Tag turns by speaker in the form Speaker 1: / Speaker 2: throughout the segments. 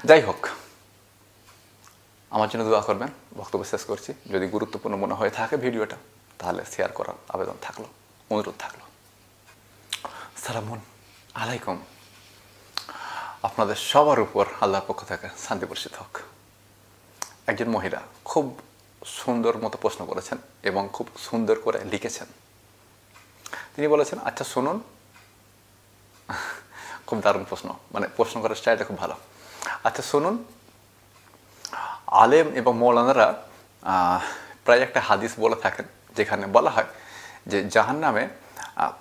Speaker 1: যাই হোক, আমার জন্য দোয়া করবেন। বক্তব্য শেষ করছি। যদি গুরুত্বপূর্ণ মনে হয়ে থাকে ভিডিওটা, তাহলে শেয়ার করার আবেদন থাকলো, অনুরোধ থাকলো। সালামুন আলাইকুম। আপনাদের সবার উপর আল্লাহর পক্ষ থেকে শান্তি বর্ষিত হোক। একজন মহিলা খুব সুন্দর মতো প্রশ্ন করেছেন এবং খুব সুন্দর করে লিখেছেন। তিনি বলেছেন, আচ্ছা শুনুন, খুব দারুণ প্রশ্ন, মানে প্রশ্ন করার স্টাইলটা খুব ভালো। আচ্ছা শুনুন, আলেম এবং মৌলানারা প্রায় একটা হাদিস বলে থাকেন যেখানে বলা হয় যে জাহান্নামে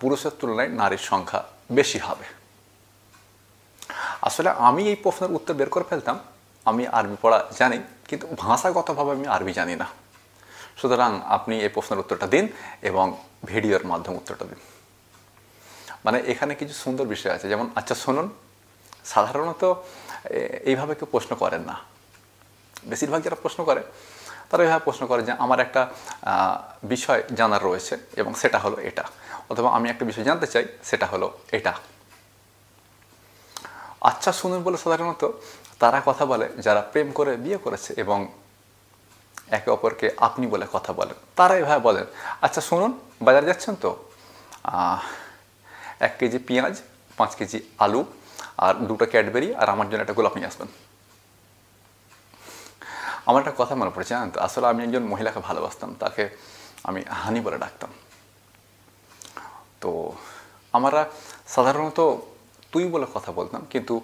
Speaker 1: পুরুষের তুলনায় নারীর সংখ্যা বেশি হবে। আসলে আমি এই প্রশ্নের উত্তর বের করে ফেলতাম, আমি আরবি পড়া জানি, কিন্তু ভাষাগতভাবে আমি আরবি জানি না। সুতরাং আপনি এই প্রশ্নের উত্তরটা দিন এবং ভিডিওর মাধ্যমে উত্তরটা দিন। মানে এখানে কিছু সুন্দর বিষয় আছে, যেমন আচ্ছা শুনুন, সাধারণত এইভাবে কেউ প্রশ্ন করেন না। বেশিরভাগ যারা প্রশ্ন করে তারা এইভাবে প্রশ্ন করে যে আমার একটা বিষয় জানার রয়েছে এবং সেটা হলো এটা, অথবা আমি একটা বিষয় জানতে চাই সেটা হলো এটা। আচ্ছা শুনুন বলে সাধারণত তারা কথা বলে যারা প্রেম করে বিয়ে করেছে এবং একে অপরকে আপনি বলে কথা বলেন। তারা এভাবে বলেন, আচ্ছা শুনুন, বাজারে যাচ্ছেন তো, 1 কেজি পেঁয়াজ, 5 কেজি আলু আর 2টা ক্যাডবেরি আর আমার জন্য একটা গোলাপ নিয়ে আসবেন। আমার একটা কথা মনে পড়েছে, জানেন তো, আসলে আমি একজন মহিলাকে ভালোবাসতাম, তাকে আমি হানি বলে ডাকতাম। তো আমরা সাধারণত তুই বলে কথা বলতাম, কিন্তু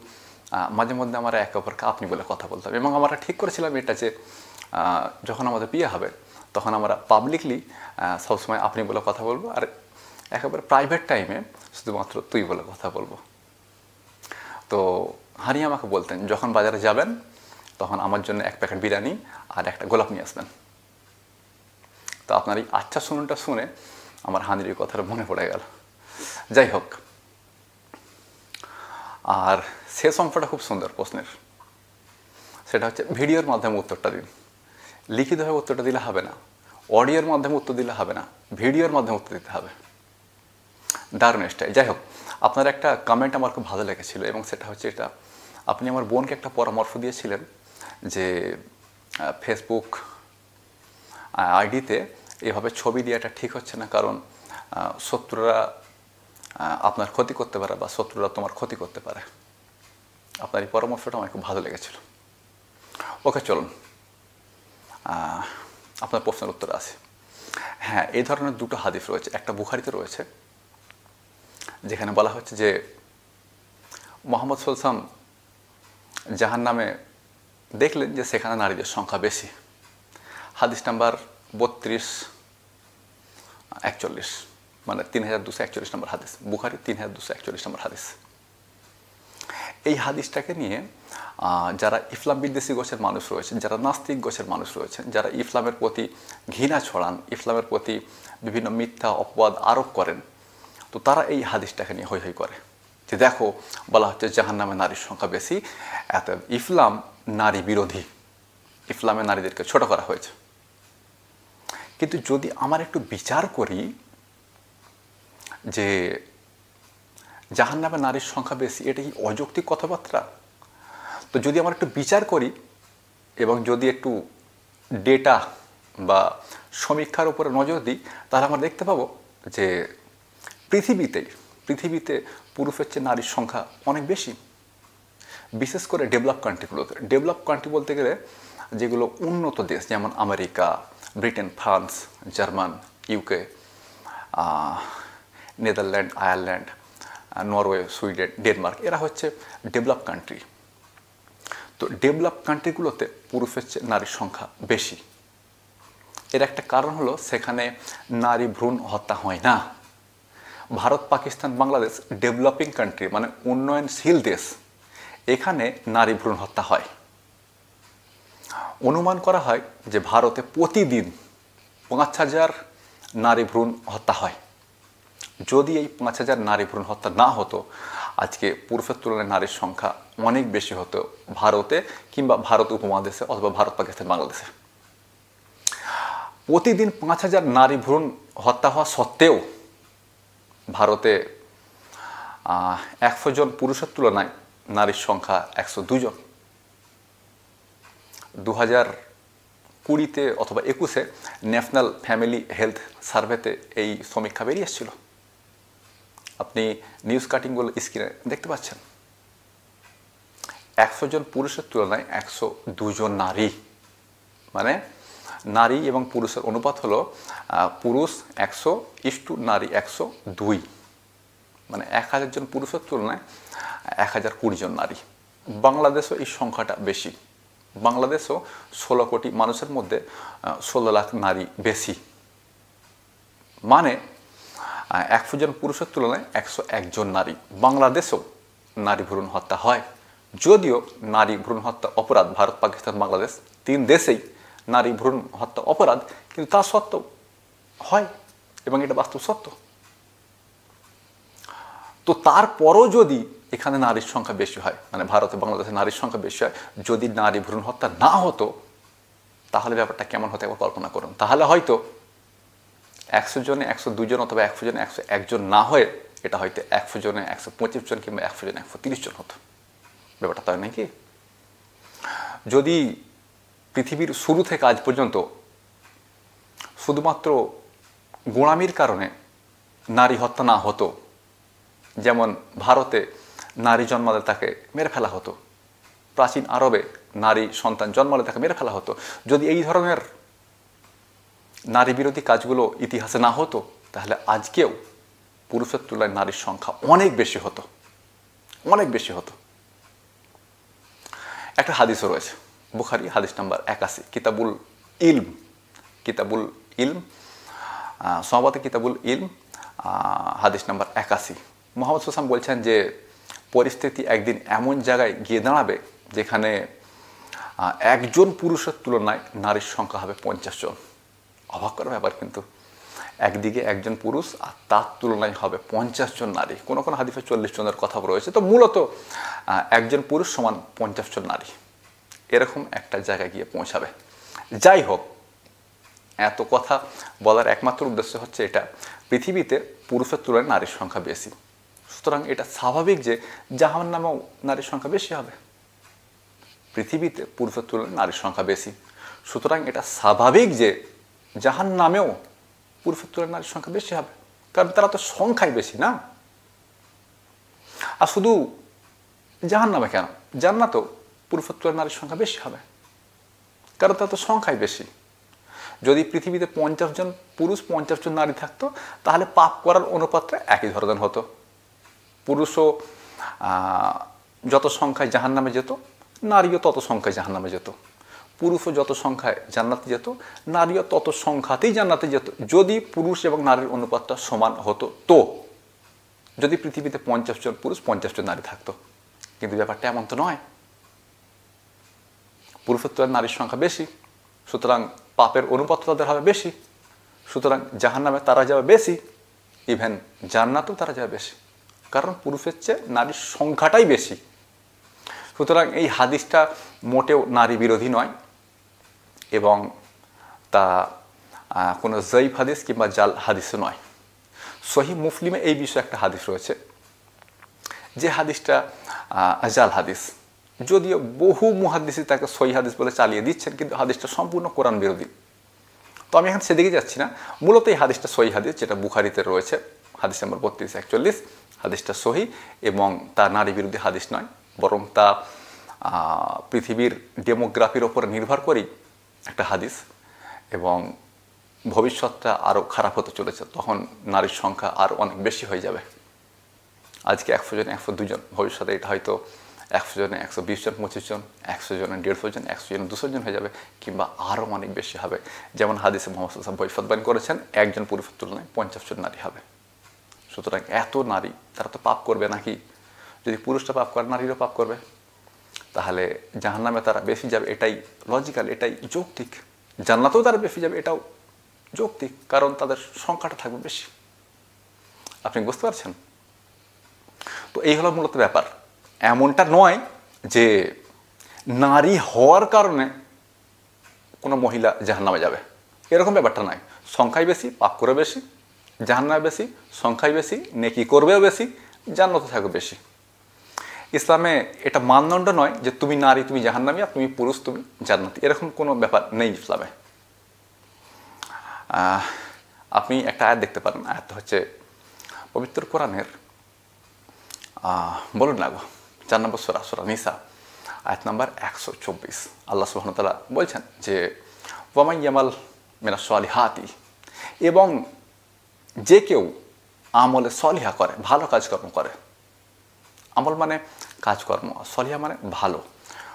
Speaker 1: মাঝে মধ্যে আমরা একে অপরকে আপনি বলে কথা বলতাম। এবং আমরা ঠিক করেছিলাম এটা যে যখন আমাদের বিয়ে হবে তখন আমরা পাবলিকলি সবসময় আপনি বলে কথা বলবো, আর একেবারে প্রাইভেট টাইমে শুধুমাত্র তুই বলে কথা বলবো। তো হানি আমাকে বলতেন, যখন বাজারে যাবেন তখন আমার জন্য 1 প্যাকেট বিরিয়ানি আর একটা গোলাপ নিয়ে আসবেন। তো আপনার এই আচ্ছা শুনুনটা শুনে আমার হানির এই কথাটা মনে পড়ে গেল। যাই হোক, আর শেষ অংশটা খুব সুন্দর প্রশ্নের, সেটা হচ্ছে ভিডিওর মাধ্যমে উত্তরটা দিন। লিখিতভাবে উত্তরটা দিলে হবে না, অডিওর মাধ্যমে উত্তর দিলে হবে না, ভিডিওর মাধ্যমে উত্তর দিতে হবে। দারুণ স্টাইল। যাই হোক, আপনার একটা কমেন্ট আমার খুব ভালো লেগেছিল এবং সেটা হচ্ছে এটা, আপনি আমার বোনকে একটা পরামর্শ দিয়েছিলেন যে ফেসবুক আইডিতে এভাবে ছবি দেওয়াটা ঠিক হচ্ছে না, কারণ শত্রুরা আপনার ক্ষতি করতে পারে বা শত্রুরা তোমার ক্ষতি করতে পারে। আপনার এই পরামর্শটা আমার খুব ভালো লেগেছিল। ওকে, চলুন আপনার প্রশ্নের উত্তর আছে। হ্যাঁ, এই ধরনের 2টো হাদিস রয়েছে। একটা বুখারীতে রয়েছে যেখানে বলা হচ্ছে যে মুহাম্মদ সাল্লাল্লাহু আলাইহি ওয়াসাল্লাম জাহান্নামে দেখলেন যে সেখানে নারীদের সংখ্যা বেশি। হাদিস নাম্বার 3241, মানে 3241 নম্বর হাদিস, বুখারী 3241 নম্বর হাদিস। এই হাদিসটাকে নিয়ে যারা ইসলাম বিদ্বেষী গোছের মানুষ রয়েছেন, যারা নাস্তিক গোছের মানুষ রয়েছেন, যারা ইসলামের প্রতি ঘৃণা ছড়ান, ইসলামের প্রতি বিভিন্ন মিথ্যা অপবাদ আরোপ করেন, তো তারা এই হাদিসটাকে নিয়ে হৈ হৈ করে যে দেখো, বলা হচ্ছে জাহান্নামে নারীর সংখ্যা বেশি, এত ইসলাম নারী বিরোধী, ইসলামে নারীদেরকে ছোট করা হয়েছে। কিন্তু যদি আমার একটু বিচার করি যে জাহান্নামে নারীর সংখ্যা বেশি, এটা কি অযৌক্তিক কথাবার্তা? তো যদি আমরা একটু বিচার করি এবং যদি একটু ডেটা বা সমীক্ষার উপরে নজর দিই, তাহলে আমরা দেখতে পাবো যে পৃথিবীতে পুরুষের চেয়ে নারীর সংখ্যা অনেক বেশি। বিশেষ করে ডেভেলপ কান্ট্রিগুলোতে। ডেভেলপ কান্ট্রি বলতে গেলে যেগুলো উন্নত দেশ, যেমন America, Britain, France, German, UK, Netherland, Ireland, Norway, Sweden, Denmark, এরা হচ্ছে ডেভেলপ কান্ট্রি। তো ডেভেলপ কান্ট্রিগুলোতে পুরুষের চেয়ে নারীর সংখ্যা বেশি। এর একটা কারণ হলো সেখানে নারী ভ্রূণ হত্যা হয় না। ভারত, পাকিস্তান, বাংলাদেশ ডেভেলপিং কান্ট্রি, মানে উন্নয়নশীল দেশ, এখানে নারী ভ্রূণ হত্যা হয়। অনুমান করা হয় যে ভারতে প্রতিদিন 5000 নারী ভ্রূণ হত্যা হয়। যদি এই 5000 নারী ভ্রূণ হত্যা না হতো, আজকে পুরুষের তুলনায় নারীর সংখ্যা অনেক বেশি হতো ভারতে, কিংবা ভারত উপমহাদেশে, অথবা ভারত, পাকিস্তান, বাংলাদেশে। প্রতিদিন 5000 নারী ভ্রূণ হত্যা হওয়া সত্ত্বেও ভারতে 100 জন পুরুষের তুলনায় নারীর সংখ্যা 102 জন। 2020-তে অথবা 21-এ ন্যাশনাল ফ্যামিলি হেলথ সার্ভেতে এই সমীক্ষা বেরিয়ে এসেছিল। আপনি নিউজ কাটিংগুলো স্ক্রিনে দেখতে পাচ্ছেন। 100 জন পুরুষের তুলনায় 102 জন নারী, মানে নারী এবং পুরুষের অনুপাত হলো পুরুষ 100 নারী 102, মানে 1000 জন পুরুষের তুলনায় 1020 জন নারী। বাংলাদেশও এই সংখ্যাটা বেশি। বাংলাদেশও 16 কোটি মানুষের মধ্যে 16 লাখ নারী বেশি, মানে 100 জন পুরুষের তুলনায় 101 জন নারী। বাংলাদেশেও নারী ভ্রূণ হত্যা হয়, যদিও নারী ভ্রূণ হত্যা অপরাধ। ভারত, পাকিস্তান, বাংলাদেশ 3 দেশেই নারী ভ্রূণ হত্যা অপরাধ, কিন্তু তা সত্ত্বেও হয় এবং এটা বাস্তব সত্য। তো তারপরও যদি এখানে নারীর সংখ্যা বেশি হয়, মানে ভারতে বাংলাদেশে নারীর সংখ্যা বেশি হয়, যদি নারী ভ্রূণ হত্যা না হতো তাহলে ব্যাপারটা কেমন হতো একবার কল্পনা করুন। তাহলে হয়তো 100 জনে 102 জন অথবা 100 জনে 101 জন না হয়ে এটা হয়তো 100 জনে 125 জন কিংবা 100 জনে 130 জন হতো। ব্যাপারটা তাই নাকি? যদি পৃথিবীর শুরু থেকে আজ পর্যন্ত শুধুমাত্র গোঁড়ামির কারণে নারী হত্যা না হতো, যেমন ভারতে নারী জন্মালে তাকে মেরে ফেলা হতো, প্রাচীন আরবে নারী সন্তান জন্মালে তাকে মেরে ফেলা হতো, যদি এই ধরনের নারী বিরোধী কাজগুলো ইতিহাসে না হতো তাহলে আজকেও পুরুষের তুলনায় নারীর সংখ্যা অনেক বেশি হতো, অনেক বেশি হতো। একটা হাদিসও রয়েছে, বুখারী হাদিস নাম্বার 81, কিতাবুল ইলম, কিতাবুল ইলম, সহবতে কিতাবুল ইলম, হাদিস নাম্বার 81। মুহাম্মদ সাল্লাল্লাহু বলছেন যে পরিস্থিতি একদিন এমন জায়গায় গিয়ে দাঁড়াবে যেখানে একজন পুরুষের তুলনায় নারীর সংখ্যা হবে 50 জন। অবাক করার ব্যাপার, কিন্তু একদিকে একজন পুরুষ আর তার তুলনায় হবে 50 জন নারী। কোনো কোনো হাদিসে 40 জনের কথা রয়েছে। তো মূলত একজন পুরুষ সমান 50 জন নারী, এরকম একটা জায়গায় গিয়ে পৌঁছাবে। যাই হোক, এত কথা বলার একমাত্র উদ্দেশ্য হচ্ছে এটা, পৃথিবীতে পুরুষের তুলনায় নারীর সংখ্যা বেশি, সুতরাং এটা স্বাভাবিক যে জাহান্নামেও নারীর সংখ্যা বেশি হবে। পৃথিবীতে পুরুষের তুলনায় নারীর সংখ্যা বেশি, সুতরাং এটা স্বাভাবিক যে জাহান্নামেও পুরুষের তুলনায় নারীর সংখ্যা বেশি হবে, কারণ তারা তো সংখ্যায় বেশি না। আর শুধু জাহান্নামে কেন, জান্নাতেও পুরুষের তুলনায় নারীর সংখ্যা বেশি হবে, কারণ তারা তো সংখ্যায় বেশি। যদি পৃথিবীতে 50 জন পুরুষ 50 জন নারী থাকতো তাহলে পাপ করার অনুপাতটা একই ধরনের হতো। পুরুষও যত সংখ্যায় জাহান্নামে যেত, নারীও তত সংখ্যায় জাহান্নামে যেত। পুরুষও যত সংখ্যায় জান্নাতে যেত, নারীও তত সংখ্যাতেই জান্নাতে যেত, যদি পুরুষ এবং নারীর অনুপাতটা সমান হতো। তো যদি পৃথিবীতে 50 জন পুরুষ 50 জন নারী থাকতো, কিন্তু ব্যাপারটা এমন তো নয়। পুরুষের তুলনায় নারীর সংখ্যা বেশি, সুতরাং পাপের অনুপাত তাদের হবে বেশি, সুতরাং জাহান্নামে তারা যাবে বেশি, ইভেন জান্নাতেও তারা যাবে বেশি, কারণ পুরুষের চেয়ে নারীর সংখ্যাটাই বেশি। সুতরাং এই হাদিসটা মোটেও নারী বিরোধী নয় এবং তা কোনো জয়ীফ হাদিস কিংবা জাল হাদিসও নয়। সহিহ মুসলিমে এই বিষয়ে একটা হাদিস রয়েছে, যে হাদিসটা জাল হাদিস, যদিও বহু মুহাদ্দিস তাকে সহিহ হাদিস বলে চালিয়ে দিচ্ছেন, কিন্তু হাদিসটা সম্পূর্ণ কোরআন বিরোধী। তো আমি এখন সেদিকে যাচ্ছি না, মূলত এই হাদিসটা সহিহ হাদিস, যেটা বুখারীতে রয়েছে, হাদিস নম্বর 3241। হাদিসটা সহিহ এবং তা নারী বিরোধী হাদিস নয়, বরং তা পৃথিবীর ডেমোগ্রাফির ওপর নির্ভর করেই একটা হাদিস, এবং ভবিষ্যৎটা আরও খারাপ হতে চলেছে, তখন নারীর সংখ্যা আরও অনেক বেশি হয়ে যাবে। আজকে 100 জন 102 জন, ভবিষ্যতে এটা হয়তো 100 জনে 120 জন 25 জন, 100 জনে 150 জন, 100 জনে 200 জন হয়ে যাবে, কিংবা আরও অনেক বেশি হবে। যেমন হাদিসে মুহাম্মদ সাল্লাল্লাহু আলাইহি ওয়াসাল্লাম ভবিষ্যদ্বাণী করেছেন, একজন পুরুষের তুলনায় 50 জন নারী হবে। সুতরাং এত নারী, তারা তো পাপ করবে নাকি? যদি পুরুষটা পাপ করে, নারীরও পাপ করবে, তাহলে জাহান্নামে তারা বেশি যাবে, এটাই লজিক্যাল, এটাই যৌক্তিক। জান্নাতেও তারা বেশি যাবে, এটাও যৌক্তিক, কারণ তাদের সংখ্যাটা থাকবে বেশি। আপনি বুঝতে পারছেন? তো এই হলো মূলত ব্যাপার। এমনটা নয় যে নারী হওয়ার কারণে কোনো মহিলা জাহান্নামে যাবে, এরকম ব্যাপারটা নয়। সংখ্যায় বেশি, পাপ করে বেশি, জাহান্নামে বেশি, সংখ্যায় বেশি, নেকি করবেও বেশি, জান্নাতে থাকবে বেশি। ইসলামে এটা মানদণ্ড নয় যে তুমি নারী তুমি জাহান্নামী আর তুমি পুরুষ তুমি জান্নাতি, এরকম কোনো ব্যাপার নেই ইসলামে। আপনি একটা আয়াত দেখতে পারেন, আয়াত হচ্ছে পবিত্র কোরআনের বলুন না গো 4 নম্বর সূরা, সূরা নিসা, আয়াত নাম্বার 124। আল্লাহ সুবহানাহু ওয়া তাআলা বলছেন যে ওয়ামান ইয়ামাল মিনাস সলিহাতি, এবং যে কেউ আমলে সলিহা করে, ভালো কাজকর্ম করে। আমল মানে কাজকর্ম, সলিহা মানে ভালো।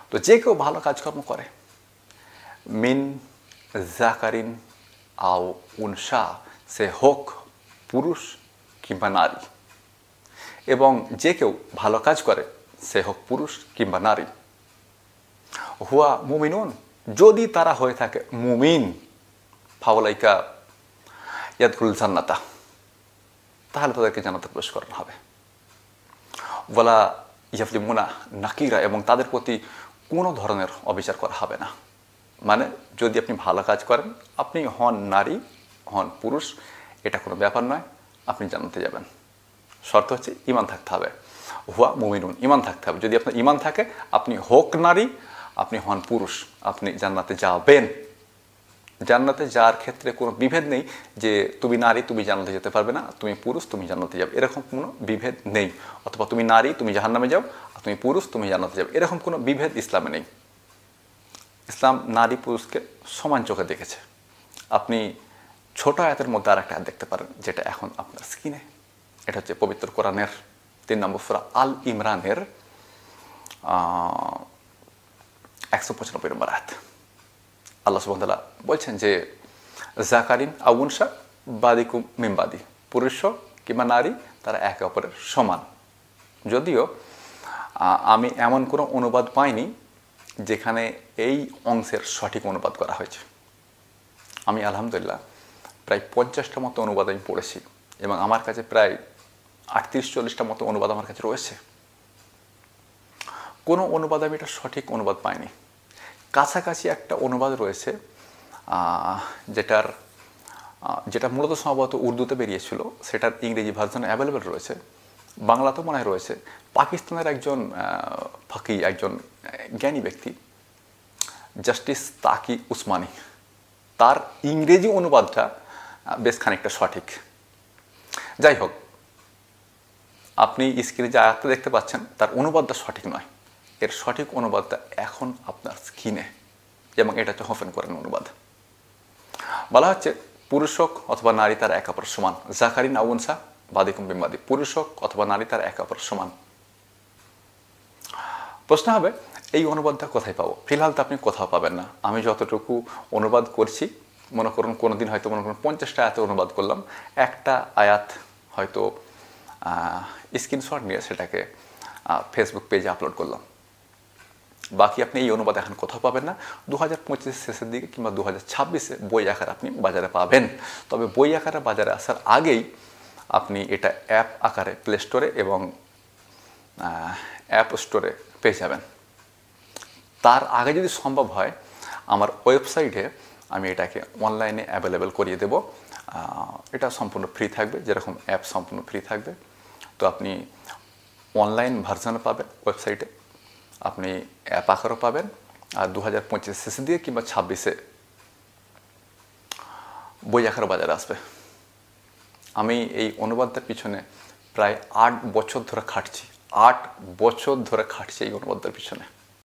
Speaker 1: তো যে কেউ ভালো কাজকর্ম করে, মিন জাকারিন আও উনসা, সে হোক পুরুষ কিংবা নারী, এবং যে কেউ ভালো কাজ করে সে হোক পুরুষ কিংবা নারী, হুয়া মুমিনুন, যদি তারা হয়ে থাকে মুমিন, ফাউলাইকা ইয়াদখুল জান্নাতা, তাহলে তাদেরকে জান্নাতে প্রবেশ করানো হবে। ওয়ালা ইয়াজলিমুনা নাকিরা, এবং তাদের প্রতি কোনো ধরনের অবিচার করা হবে না। মানে যদি আপনি ভালো কাজ করেন, আপনি হন নারী হন পুরুষ, এটা কোনো ব্যাপার নয়, আপনি জান্নাতে যাবেন। শর্ত হচ্ছে ঈমান থাকতে হবে, হুয়া মুমিনুন, ঈমান থাকতে হবে। যদি আপনার ঈমান থাকে, আপনি হোক নারী আপনি হন পুরুষ, আপনি জান্নাতে যাবেন। জান্নাতে যাওয়ার ক্ষেত্রে কোনো বিভেদ নেই যে তুমি নারী তুমি জান্নাতে যেতে পারবে না, তুমি পুরুষ তুমি জান্নাতে যাবে, এরকম কোনো বিভেদ নেই। অথবা তুমি নারী তুমি জাহান্নামে যাও, আর তুমি পুরুষ তুমি জান্নাতে যাবে, এরকম কোনো বিভেদ ইসলামে নেই। ইসলাম নারী পুরুষকে সমান চোখে দেখেছে। আপনি ছোট আয়াতের মধ্যে আর একটা আয়াত দেখতে পারেন, যেটা এখন আপনার স্ক্রিনে। এটা হচ্ছে পবিত্র কোরআনের 3 নম্বর সূরা আল ইমরানের 195 নম্বর আয়াত। আল্লাহ সুবহানাহু ওয়া তাআলা বলছেন যে জাকারিন আও উনসা বাদিকুম মিন বাদি, পুরুষ কিংবা নারী তারা একে অপরের সমান। যদিও আমি এমন কোনো অনুবাদ পাইনি যেখানে এই অংশের সঠিক অনুবাদ করা হয়েছে। আমি আলহামদুলিল্লাহ প্রায় 50টা মতো অনুবাদ আমি পড়েছি, এবং আমার কাছে প্রায় 38-40টা মতো অনুবাদ আমার কাছে রয়েছে। কোনো অনুবাদ আমি এটা সঠিক অনুবাদ পাইনি। কাছাকাছি একটা অনুবাদ রয়েছে, যেটা মূলত সম্ভবত উর্দুতে বেরিয়েছিল, সেটার ইংরেজি ভার্সন অ্যাভেলেবেল রয়েছে, বাংলাতেও মনে হয় রয়েছে। পাকিস্তানের একজন ফাকি, একজন জ্ঞানী ব্যক্তি, জাস্টিস তাকি উসমানী, তার ইংরেজি অনুবাদটা বেশ খানিকটা সঠিক। যাই হোক, আপনি স্ক্রিনে যে আয়াতটা দেখতে পাচ্ছেন তার অনুবাদটা সঠিক নয়, এর সঠিক অনুবাদটা এখন আপনার স্ক্রিনে, এবং এটা হচ্ছে হোফেন কোরআন অনুবাদ। বলা হচ্ছে পুরুষ হোক অথবা নারী তার একে অপরের সমান, জাকারিন আও উনসা বাদিকুম মিন বাদি, পুরুষ হোক অথবা নারী তার একে অপরের সমান। প্রশ্ন হবে এই অনুবাদটা কোথায় পাবো? ফিলহাল তো আপনি কোথাও পাবেন না। আমি যতটুকু অনুবাদ করছি, মনে করুন কোনো দিন হয়তো মনে করুন 50টা আয়াতের অনুবাদ করলাম, একটা আয়াত হয়তো স্ক্রিনশট নিয়ে সেটাকে ফেসবুক পেজে আপলোড করলাম। বাকি আপনি এই অনুবাদ এখন কোথাও পাবেন না। 2025 শেষের দিকে কিংবা 2026-এ বই আকারে আপনি বাজারে পাবেন। তবে বই আকারে বাজারে আসার আগেই আপনি এটা অ্যাপ আকারে প্লে স্টোরে এবং অ্যাপ স্টোরে পেয়ে যাবেন। তার আগে যদি সম্ভব হয়, আমার ওয়েবসাইটে আমি এটাকে অনলাইনে অ্যাভেলেবেল করিয়ে দেব। এটা সম্পূর্ণ ফ্রি থাকবে, যেরকম অ্যাপ সম্পূর্ণ ফ্রি থাকবে। তো আপনি অনলাইন ভার্সনে পাবেন ওয়েবসাইটে, আপনি অ্যাপ আকারও পাবেন। আর 2025 শেষের দিকে কিংবা 26-এ বই আকারে বাজারে আসবে। আমি এই অনুবাদটার পিছনে প্রায় 8 বছর ধরে খাটছি, 8 বছর ধরে খাটছি এই অনুবাদটার পিছনে।